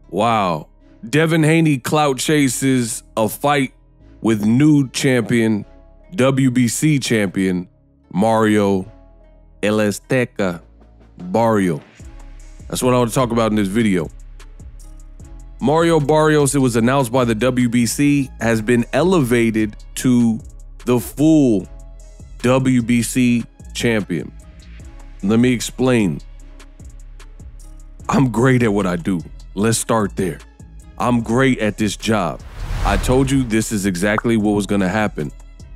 Wow. Devin Haney clout chases a fight with new champion, WBC champion, Mario El Azteca Barrios. That's what I want to talk about in this video. Mario Barrios, it was announced by the WBC, has been elevated to the full WBC champion. Let me explain. I'm great at what I do. Let's start there. I'm great at this job. I told you this is exactly what was going to happen.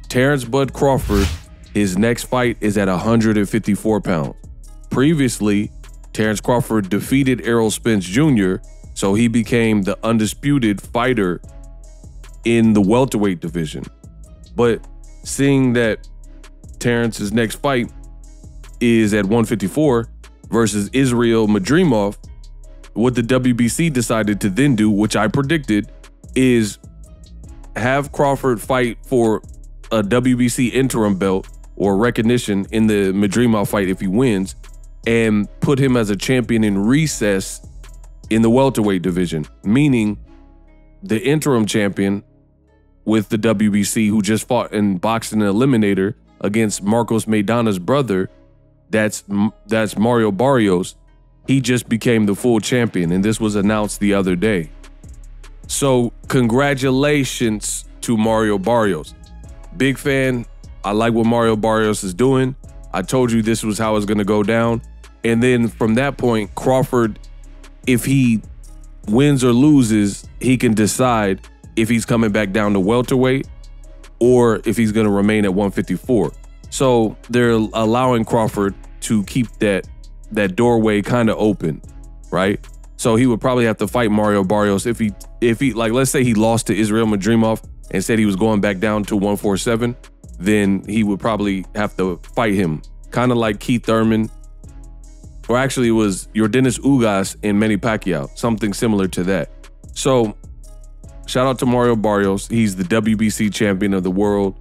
Terrence Bud Crawford, his next fight is at 154 pounds. Previously, Terrence Crawford defeated Errol Spence Jr., so he became the undisputed fighter in the welterweight division. But seeing that Terrence's next fight is at 154 versus Israel Madrimov, what the WBC decided to then do, which I predicted, is have Crawford fight for a WBC interim belt or recognition in the Madrimov fight if he wins, and put him as a champion in recess in the welterweight division, meaning the interim champion with the WBC, who just fought in boxing eliminator against Marcos Maidana's brother, that's Mario Barrios. He just became the full champion, and this was announced the other day. So congratulations to Mario Barrios. Big fan. I like what Mario Barrios is doing. I told you this was how it's going to go down. And then from that point, Crawford, if he wins or loses, he can decide if he's coming back down to welterweight or if he's going to remain at 154. So they're allowing Crawford to keep that doorway kind of open, right? So he would probably have to fight Mario Barrios if he like, let's say he lost to Israel Madrimov and said he was going back down to 147, then he would probably have to fight him, kind of like Keith Thurman, or actually it was Yordenis Ugas and Manny Pacquiao, something similar to that. So shout out to Mario Barrios. He's the WBC champion of the world.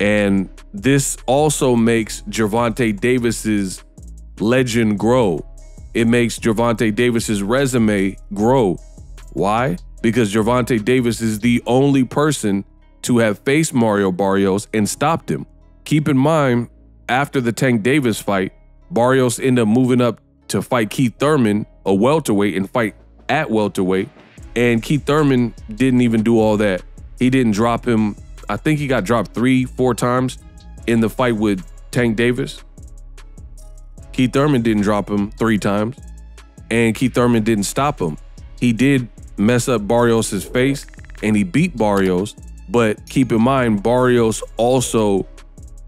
And this also makes Gervonta Davis's legend grow. It makes Gervonta Davis's resume grow. Why? Because Gervonta Davis is the only person to have faced Mario Barrios and stopped him. Keep in mind, after the Tank Davis fight, Barrios ended up moving up to fight Keith Thurman, a welterweight, and fight at welterweight. And Keith Thurman didn't even do all that. He didn't drop him. I think he got dropped 3-4 times in the fight with Tank Davis. Keith Thurman didn't drop him 3 times, and Keith Thurman didn't stop him. He did mess up Barrios' face, and he beat Barrios, but keep in mind, Barrios also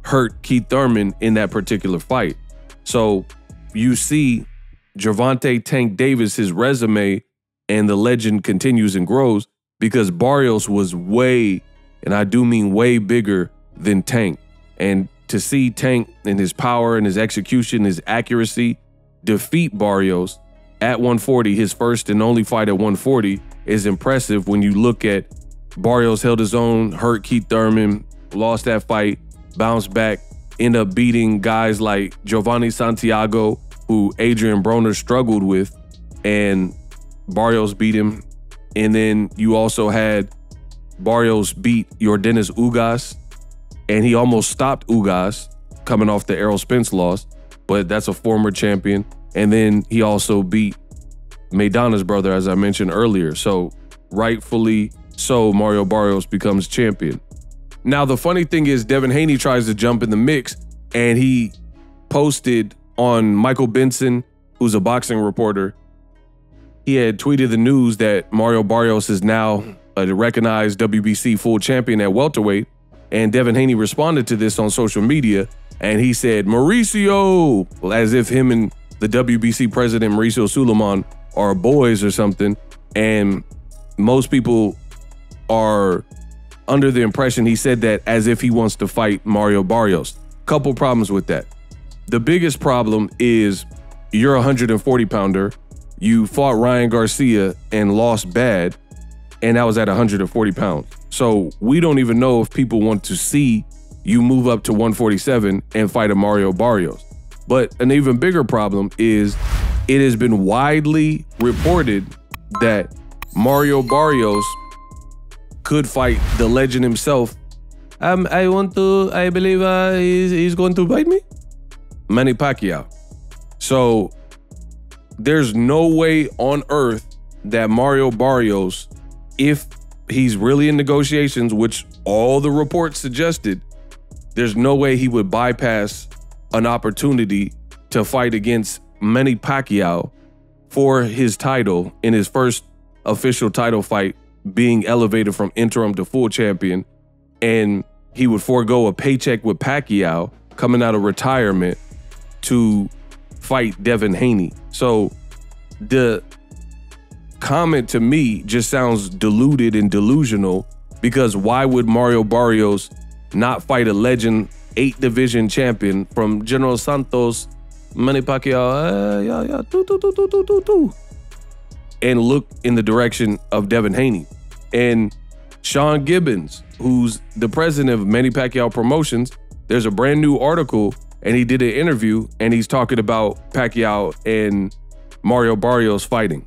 hurt Keith Thurman in that particular fight. So you see Gervonta Tank Davis, his resume and the legend continues and grows because Barrios was way, and I do mean way bigger than Tank. And to see Tank and his power and his execution, his accuracy, defeat Barrios at 140, his first and only fight at 140, is impressive when you look at Barrios held his own, hurt Keith Thurman, lost that fight, bounced back, ended up beating guys like Giovanni Santiago, who Adrian Broner struggled with, and Barrios beat him. And then you also had Barrios beat Yordenis Ugas, and he almost stopped Ugas coming off the Errol Spence loss, but that's a former champion. And then he also beat Maidana's brother, as I mentioned earlier. So rightfully so, Mario Barrios becomes champion. Now, the funny thing is Devin Haney tries to jump in the mix, and he posted on Michael Benson, who's a boxing reporter. He had tweeted the news that Mario Barrios is now a recognized WBC full champion at welterweight. And Devin Haney responded to this on social media, and he said, Mauricio, well, as if him and the WBC president, Mauricio Suleiman, are boys or something. And most people are under the impression he said that as if he wants to fight Mario Barrios. Couple problems with that. The biggest problem is you're a 140-pounder. You fought Ryan Garcia and lost bad, and that was at 140 pounds. So we don't even know if people want to see you move up to 147 and fight a Mario Barrios. But an even bigger problem is it has been widely reported that Mario Barrios could fight the legend himself. I believe he's going to fight me? Manny Pacquiao. So there's no way on earth that Mario Barrios, if he's really in negotiations, which all the reports suggested, there's no way he would bypass an opportunity to fight against Manny Pacquiao for his title in his first official title fight, being elevated from interim to full champion. And he would forego a paycheck with Pacquiao coming out of retirement to fight Devin Haney. So the comment to me just sounds deluded and delusional, because why would Mario Barrios not fight a legend 8 division champion from General Santos, Manny Pacquiao, and look in the direction of Devin Haney? And Sean Gibbons, who's the president of Manny Pacquiao Promotions, there's a brand new article and he did an interview and he's talking about Pacquiao and Mario Barrios fighting.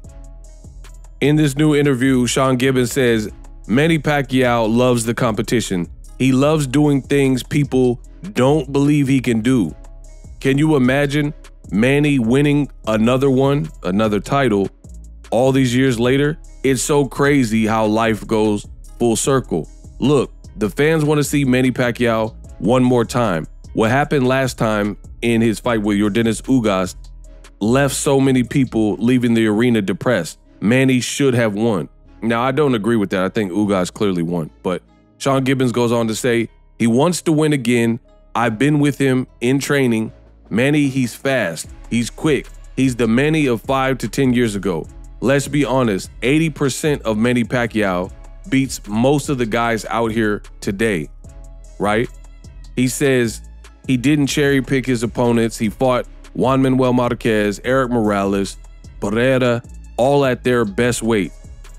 In this new interview, Sean Gibbons says, Manny Pacquiao loves the competition. He loves doing things people don't believe he can do. Can you imagine Manny winning another title all these years later? It's so crazy how life goes full circle. Look, the fans want to see Manny Pacquiao one more time. What happened last time in his fight with Yordenis Ugas left so many people leaving the arena depressed. Manny should have won. Now, I don't agree with that. I think Ugas clearly won. But Sean Gibbons goes on to say, he wants to win again. I've been with him in training. Manny, he's fast. He's quick. He's the Manny of 5 to 10 years ago. Let's be honest, 80% of Manny Pacquiao beats most of the guys out here today, right? He says he didn't cherry pick his opponents. He fought Juan Manuel Marquez, Eric Morales, Pereira, all at their best weight.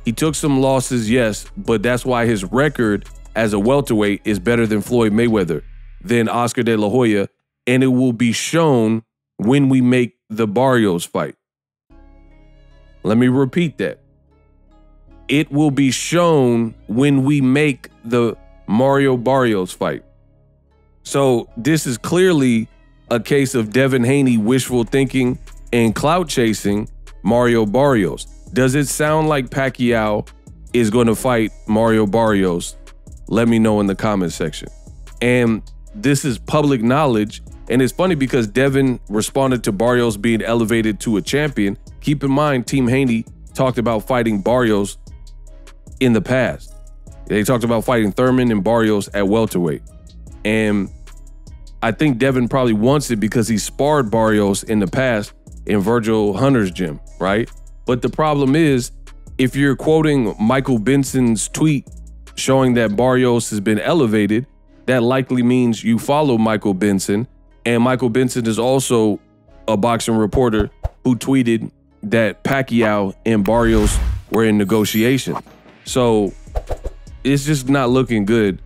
He took some losses, yes, but that's why his record as a welterweight is better than Floyd Mayweather, than Oscar De La Hoya, and it will be shown when we make the Barrios fight. Let me repeat that. It will be shown when we make the Mario Barrios fight. So this is clearly a case of Devin Haney wishful thinking and clout chasing Mario Barrios. Does it sound like Pacquiao is going to fight Mario Barrios? Let me know in the comment section. And this is public knowledge. And it's funny because Devin responded to Barrios being elevated to a champion. Keep in mind, Team Haney talked about fighting Barrios in the past. They talked about fighting Thurman and Barrios at welterweight. And I think Devin probably wants it because he sparred Barrios in the past in Virgil Hunter's gym, right? But the problem is, if you're quoting Michael Benson's tweet showing that Barrios has been elevated, that likely means you follow Michael Benson. And Michael Benson is also a boxing reporter who tweeted that Pacquiao and Barrios were in negotiation. So it's just not looking good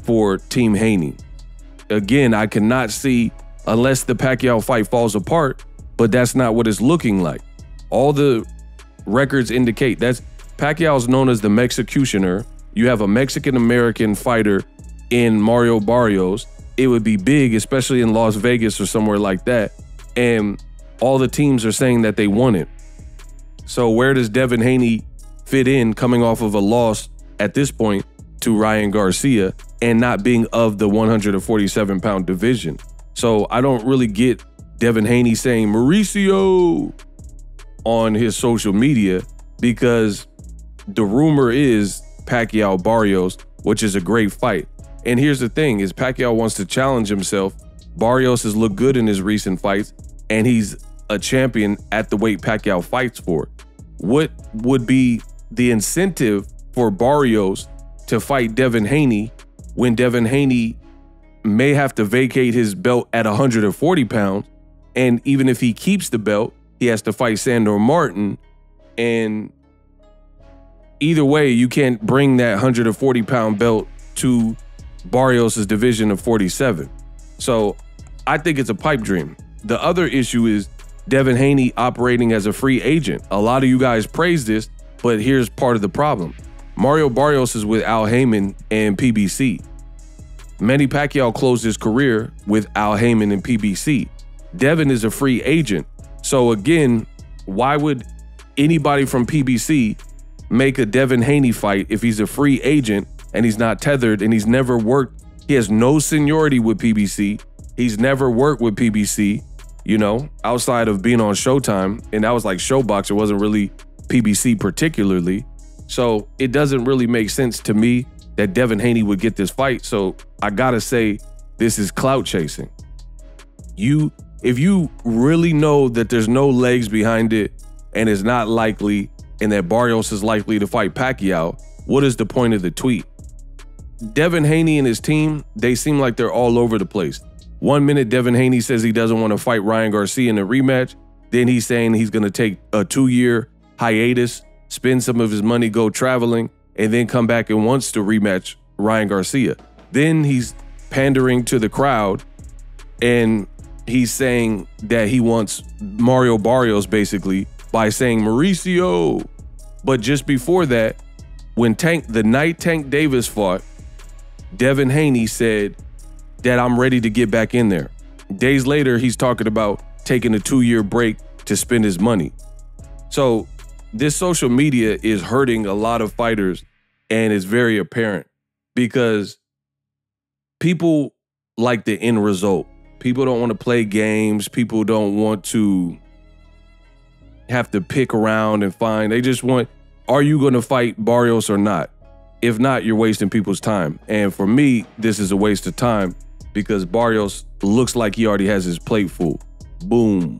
for Team Haney. Again, I cannot see, unless the Pacquiao fight falls apart, but that's not what it's looking like. All the records indicate that's Pacquiao is known as the Mexicutioner. You have a Mexican-American fighter in Mario Barrios. It would be big, especially in Las Vegas or somewhere like that. And all the teams are saying that they want it. So where does Devin Haney fit in coming off of a loss at this point to Ryan Garcia and not being of the 147-pound division? So I don't really get Devin Haney saying Mauricio on his social media, because the rumor is Pacquiao Barrios, which is a great fight. And here's the thing is Pacquiao wants to challenge himself. Barrios has looked good in his recent fights, and he's a champion at the weight Pacquiao fights for. What would be the incentive for Barrios to fight Devin Haney when Devin Haney may have to vacate his belt at 140 pounds? And even if he keeps the belt, he has to fight Sandor Martin. And either way, you can't bring that 140-pound belt to Barrios' division of 47. So I think it's a pipe dream. The other issue is Devin Haney operating as a free agent. A lot of you guys praise this, But here's part of the problem. Mario Barrios is with Al Haymon and PBC. Manny Pacquiao closed his career with Al Haymon and PBC. Devin is a free agent. So again, why would anybody from PBC make a Devin Haney fight if he's a free agent and he's not tethered and he's never worked? He has no seniority with PBC. He's never worked with PBC, you know, outside of being on Showtime. And that was like Showbox. It wasn't really PBC particularly. So it doesn't really make sense to me that Devin Haney would get this fight. So I gotta say, this is clout chasing. If you really know that there's no legs behind it and it's not likely and that Barrios is likely to fight Pacquiao, what is the point of the tweet? Devin Haney and his team, they seem like they're all over the place. 1 minute, Devin Haney says he doesn't want to fight Ryan Garcia in a rematch. Then he's saying he's going to take a 2-year hiatus, spend some of his money, go traveling, and then come back and wants to rematch Ryan Garcia. Then he's pandering to the crowd and he's saying that he wants Mario Barrios basically by saying Mauricio. But just before that, when the night Tank Davis fought, Devin Haney said that I'm ready to get back in there. Days later, he's talking about taking a 2-year break to spend his money. So this social media is hurting a lot of fighters, and it's very apparent because people like the end result. People don't want to play games. People don't want to have to pick around and find. They just want, are you going to fight Barrios or not? If not, you're wasting people's time. And for me, this is a waste of time because Barrios looks like he already has his plate full. Boom.